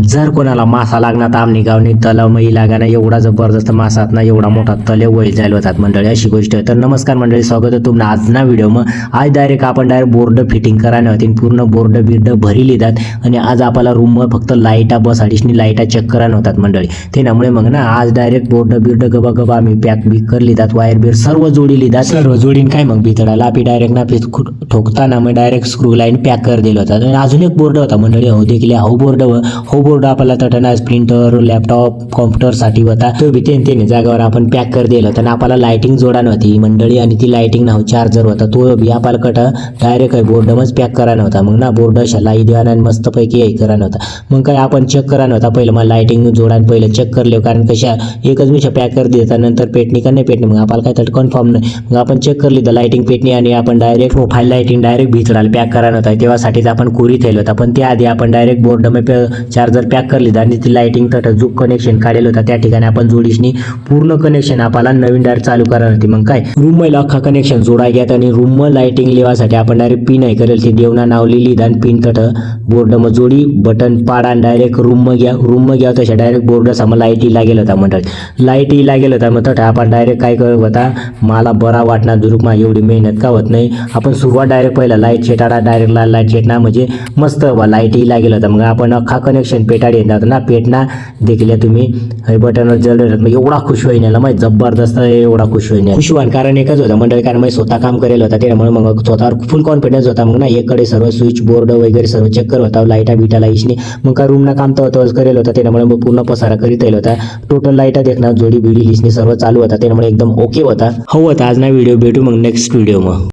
जर कोणाला मासा लागणार तर आमनी गावनी तलाव मै लागाना एवढा जबरदस्त मासात ना एवढा मोठा तले वैल जायला होतात मंडळी, अशी गोष्ट आहे. तर नमस्कार मंडळी, स्वागत आहे तुम्हाला आज ना व्हिडिओ मग आज डायरेक्ट आपण बोर्ड फिटिंग करायला होती, पूर्ण बोर्ड बिर्ड भरी लिहितात आणि आज आपल्याला रूम फक्त लाईटा बस अडीचनी लाईटा चेक करायला होतात मंडळी. त्यामुळे मग ना आज डायरेक्ट बोर्ड बिर्ड गबा गबा आम्ही पॅक बिक कर लिहितात, वायर बिर सर्व जोडी लिहितात. सर्व जोडीन काय मग बितडाला आपली डायरेक्ट ना ठोकताना मग डायरेक्ट स्क्रू लाईन पॅक कर दिलं होता. आणि अजून एक बोर्ड होता मंडळी, हो देखील हो बोर्ड आपल्याला तटना प्रिंटर लॅपटॉप कॉम्प्युटर साठी होता, तो बी त्याने जागावर आपण पॅक कर दिला होता. आणि आपल्याला लाइटिंग जोडा नव्हती मंडळी, आणि ती लाइटिंग ना चार्जर होता तो बी आपल्याला cut direct board much pack करा नव्हता. मग ना बोर्ड लाई देवाना मस्त पैकी हे करा नव्हता. मग काय आपण चेक करा नव्हता, पहिलं मला लाइटिंग जोडा पहिले चेक करले, कारण कशा एकच मी पॅक कर देता नंतर पेटणी का नाही पेटणी, मग आपल्याला काय तर कन्फर्म नाही. मग आपण चेक करली तर लाइटिंग पेटणी आणि आपण डायरेक्ट प्रोफाईल लाइटिंग डायरेक्ट भितडाला पॅक करा नव्हता, तेव्हासाठीच आपण कुरी थेल होता. पण त्याआधी आपण डायरेक्ट बोर्ड मध्ये चार्जर पॅक करली आणि ती लाइटिंग तट जो कनेक्शन काढेल होता त्या ठिकाणी आपण जोडीशनी पूर्ण कनेक्शन आपल्याला नवीन डायरेक्ट चालू करायला होती. मग काय रूम मध्ये अख्खा कनेक्शन जोडा घ्यात आणि रूम लाइटिंग लेवासाठी आपण डायरेक्ट पिन आहे करेल ती देवना नाव लिहिली आणि पिन तट बोर्ड मग जोडी बटन पाडा डायरेक्ट रूम घ्या तशा डायरेक्ट बोर्ड समोर लाईटी लागेल होता मंडळ, लाईटी लागेल होता. मग तट आपण डायरेक्ट काय करत होता, मला बरा वाटणार दुरुक एवढी मेहनत का होत नाही, आपण सुरुवात डायरेक्ट पहिला लाईट छेटाडा डायरेक्ट लाईट छेटना म्हणजे मस्त लाईटी लागेल होता. मग आपण अख्खा कनेक्शन पेटाडी येतात ना पेटना देखील तुम्ही बटनवर जल मग एवढा खुश होईन मग जबरदस्त एवढा खुश होईन खुशवान, कारण एकच होता मंडळी, कारण मग स्वतः काम करेल होता त्यामुळे मग स्वतःवर फुल कॉन्फिडन्स होता. मग ना एककडे सर्व स्विच बोर्ड वगैरे सर्व चेक करत होता, लाईटा बिटाला इसने मग काय रूम ना काम तर करेल होता त्यामुळे मग पूर्ण पसारा करीत येईल होता. टोटल लाईटा देखना जोडी बिडी लिसने सर्व चालू होता त्यामुळे एकदम ओके होता. हो होता आज ना व्हिडिओ भेटू मग नेक्स्ट व्हिडिओ मग.